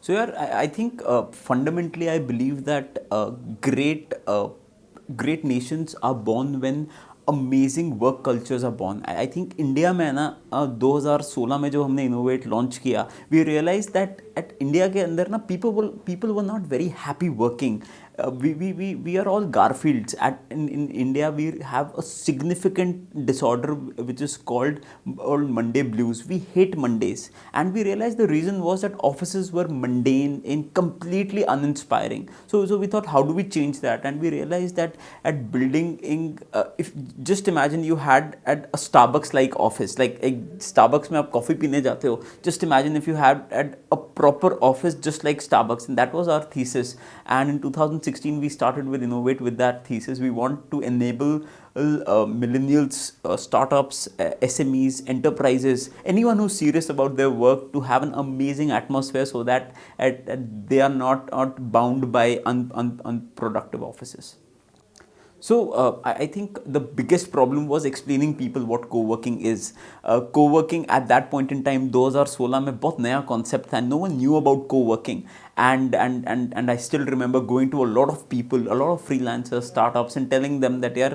So yeah, I think fundamentally I believe that great nations are born when amazing work cultures are born. I think India में है ना 2016 में जो हमने innovate launch किया, we realized that at India के अंदर ना people were not very happy working. We are all Garfields. In India, we have a significant disorder which is called Monday blues. We hate Mondays, and we realized the reason was that offices were mundane and completely uninspiring. So we thought, how do we change that? And we realized that at building in, if just imagine you had at a Starbucks like office, like a Starbucks में आप coffee पीने जाते हो. Just imagine if you had at a proper office just like Starbucks, and that was our thesis. And in 2016 we started with innovate with that thesis. We want to enable millennials, startups, SMEs, enterprises, anyone who's serious about their work to have an amazing atmosphere so that they are not bound by unproductive offices. So I think the biggest problem was explaining people what co-working is. Co-working at that point in time, 2016 में बहुत नया concept था. No one knew about co-working, and I still remember going to a lot of people, a lot of freelancers, startups, and telling them that yeah,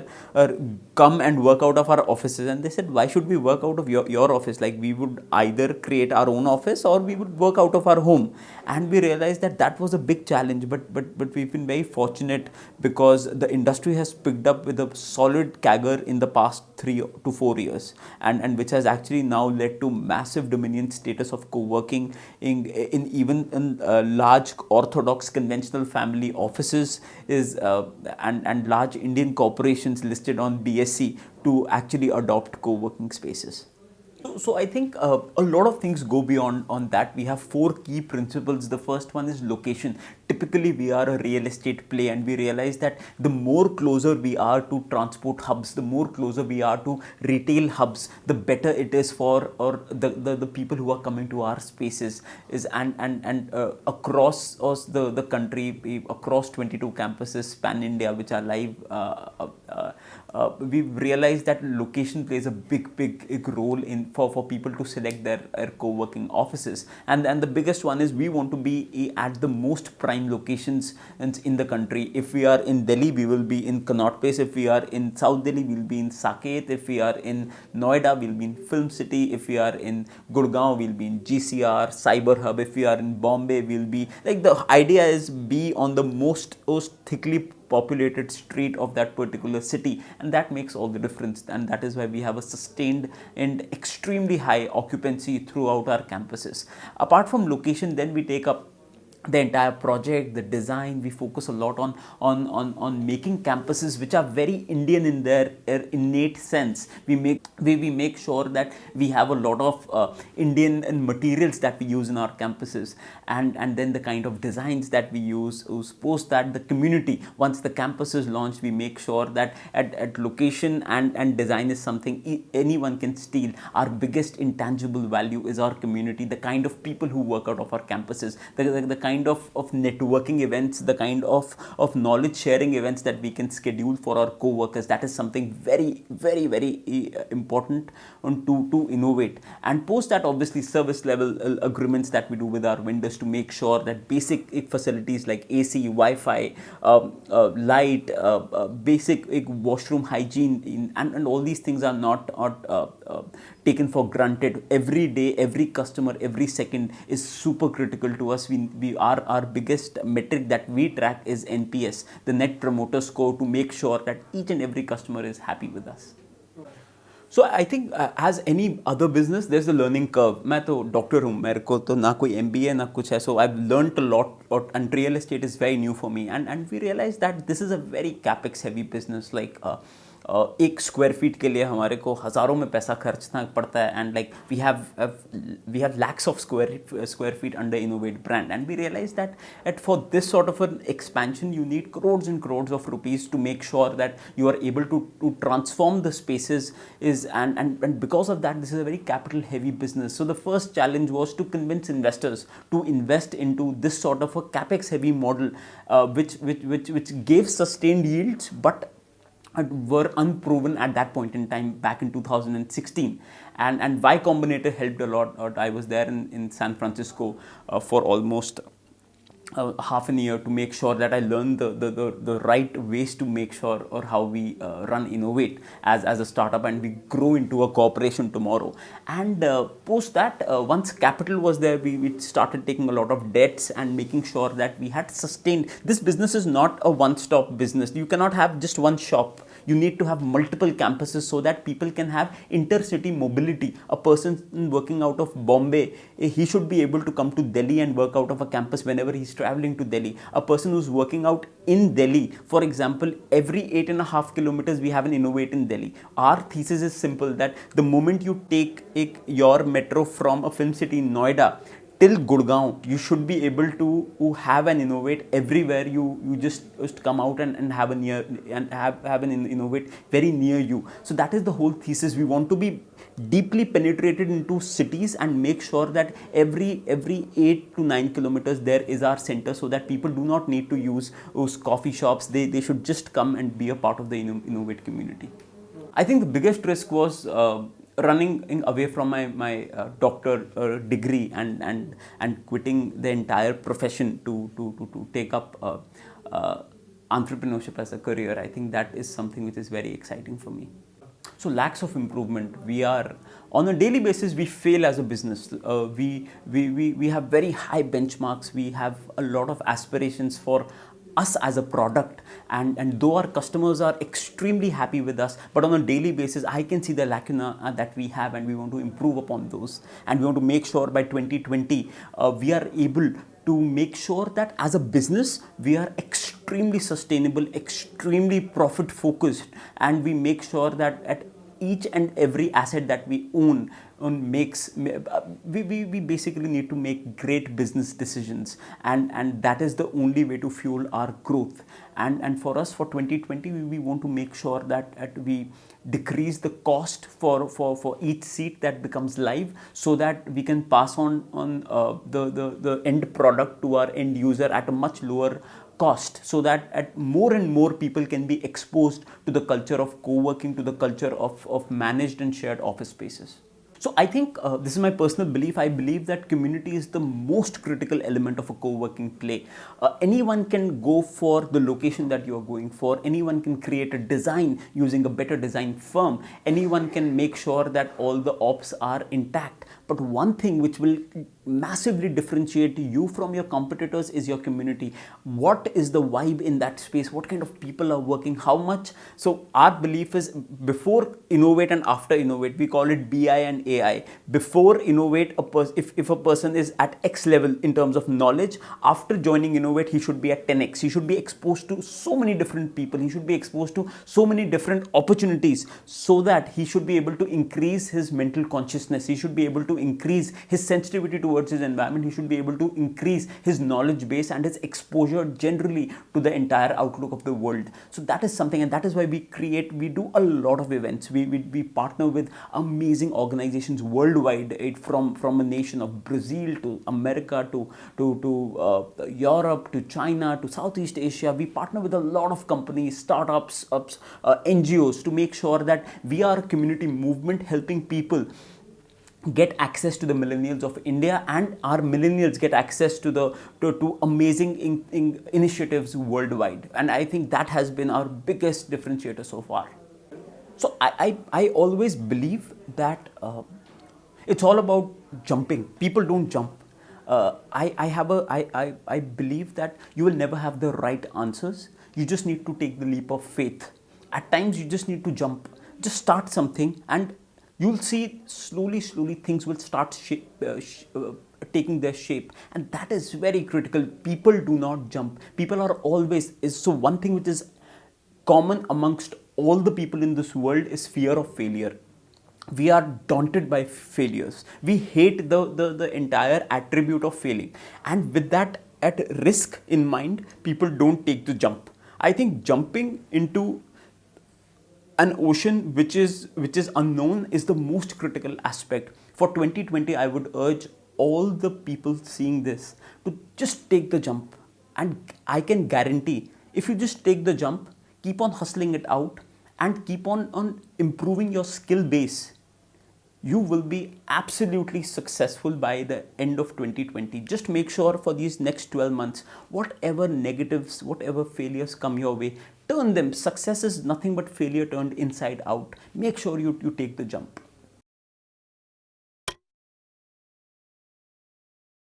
come and work out of our offices. And they said, why should we work out of your office? Like we would either create our own office or we would work out of our home. And we realized that that was a big challenge. But we've been very fortunate because the industry has picked up with a solid CAGR in the past 3 to 4 years, and which has actually now led to massive dominant status of co-working in even in large orthodox conventional family offices is and large Indian corporations listed on BSE to actually adopt co-working spaces. So I think a lot of things go beyond on that. We have 4 key principles. The first one is location. Typically, we are a real estate play, and we realize that the more closer we are to transport hubs, the more closer we are to retail hubs, the better it is for or the people who are coming to our spaces is and across the country, across 22 campuses pan India, which are live. We've realized that location plays a big role in for people to select their co-working offices, and the biggest one is we want to be at the most prime locations in the country. If we are in Delhi, we will be in Connaught Place. If we are in South Delhi, we'll be in Saket. If we are in Noida, we'll be in Film City. If we are in Gurgaon, we'll be in GCR Cyber Hub. If we are in Bombay, we'll be like, the idea is be on the most thickly populated street of that particular city, and that makes all the difference. And that is why we have a sustained and extremely high occupancy throughout our campuses. Apart from location, then we take up the entire project, the design. We focus a lot on making campuses which are very Indian in their innate sense. We make sure that we have a lot of Indian materials that we use in our campuses, and then the kind of designs that we use. Post that, the community, once the campus is launched, we make sure that at location and design is something anyone can steal. Our biggest intangible value is our community, the kind of people who work out of our campuses, the kind of networking events, the kind of knowledge sharing events that we can schedule for our co-workers. That is something very important to innovate. And post that, obviously, service level agreements that we do with our vendors to make sure that basic facilities like AC, Wi-Fi, light, basic washroom hygiene, and all these things are not taken for granted. Every day, every customer, every second is super critical to us. Our biggest metric that we track is NPS, the Net Promoter Score, to make sure that each and every customer is happy with us. So I think as any other business, there's a learning curve. मैं तो doctor हूँ, मेरे को तो ना कोई MBA ना कुछ है. So I've learned a lot, and real estate is very new for me. And we realized that this is a very capex heavy business. Like 1 square feet के लिए हमारे को हज़ारों में पैसा खर्चना पड़ता है. And like we have lakhs of square feet under Innovate brand. And we realise that for this sort of an expansion you need crores and crores of rupees to make sure that you are able to transform the spaces. And because of that, this is a very capital heavy business. So the first challenge was to convince investors to invest into this sort of a capex heavy model, which gave sustained yields, but were unproven at that point in time back in 2016. And Y Combinator helped a lot. I was there in San Francisco for almost half an year to make sure that I learned the right ways to make sure or how we run innovate as a startup, and we grow into a corporation tomorrow. And post that, once capital was there, we started taking a lot of debts and making sure that we had sustained. This business is not a one-stop business. You cannot have just one shop. You need to have multiple campuses so that people can have intercity mobility. A person working out of Bombay, he should be able to come to Delhi and work out of a campus whenever he's traveling to Delhi. A person who's working out in Delhi, for example, every 8.5 kilometers we have an Innovate in Delhi. Our thesis is simple, that the moment you take your metro from a film city in Noida till Gurgaon, you should be able to have an Innovate everywhere. You just come out and have a near and have an Innovate very near you. So that is the whole thesis. We want to be deeply penetrated into cities and make sure that every 8 to 9 kilometers there is our center, so that people do not need to use those coffee shops. They should just come and be a part of the Innovate community. I think the biggest risk was running away from my doctor degree and quitting the entire profession to take up entrepreneurship as a career. I think that is something which is very exciting for me. So lacks of improvement. We are on a daily basis, we fail as a business. We have very high benchmarks. We have a lot of aspirations for us as a product, and though our customers are extremely happy with us, but on a daily basis I can see the lacuna that we have, and we want to improve upon those, and we want to make sure by 2020 we are able to make sure that as a business we are extremely sustainable, extremely profit focused, and we make sure that at each and every asset that we own we basically need to make great business decisions, and that is the only way to fuel our growth. And for us, for 2020, we want to make sure that we decrease the cost for each seat that becomes live, so that we can pass on the end product to our end user at a much lower cost, so that more and more people can be exposed to the culture of co-working, to the culture of managed and shared office spaces. So I think this is my personal belief. I believe that community is the most critical element of a co-working play. Anyone can go for the location that you are going for. Anyone can create a design using a better design firm. Anyone can make sure that all the ops are intact. But one thing which will massively differentiate you from your competitors is your community. What is the vibe in that space? What kind of people are working? How much? So our belief is, before Innovate and after Innovate, we call it BI and AI. Before Innovate, if a person is at X level in terms of knowledge, after joining Innovate, he should be at 10X. He should be exposed to so many different people. He should be exposed to so many different opportunities, so that he should be able to increase his mental consciousness. He should be able to increase his sensitivity towards his environment. He should be able to increase his knowledge base and his exposure generally to the entire outlook of the world. So that is something, and that is why we do a lot of events. We partner with amazing organizations worldwide, from a nation of Brazil to America to Europe to China to Southeast Asia. We partner with a lot of companies, startups, NGOs, to make sure that we are a community movement helping people get access to the millennials of India, and our millennials get access to amazing initiatives worldwide. And I think that has been our biggest differentiator so far. So I always believe that it's all about jumping. People don't jump. I believe that you will never have the right answers. You just need to take the leap of faith. At times you just need to jump. Just start something, and you'll see slowly things will start taking their shape, and that is very critical. People do not jump. People are always so one thing which is common amongst all the people in this world is fear of failure. We are daunted by failures. We hate the entire attribute of failing, and with that at risk in mind, people don't take the jump. I think jumping into an ocean which is unknown is the most critical aspect. For 2020, I would urge all the people seeing this to just take the jump. And I can guarantee, if you just take the jump, keep on hustling it out, and keep on improving your skill base, you will be absolutely successful by the end of 2020. Just make sure for these next 12 months, whatever negatives, whatever failures come your way, turn them. Success is nothing but failure turned inside out. Make sure you take the jump.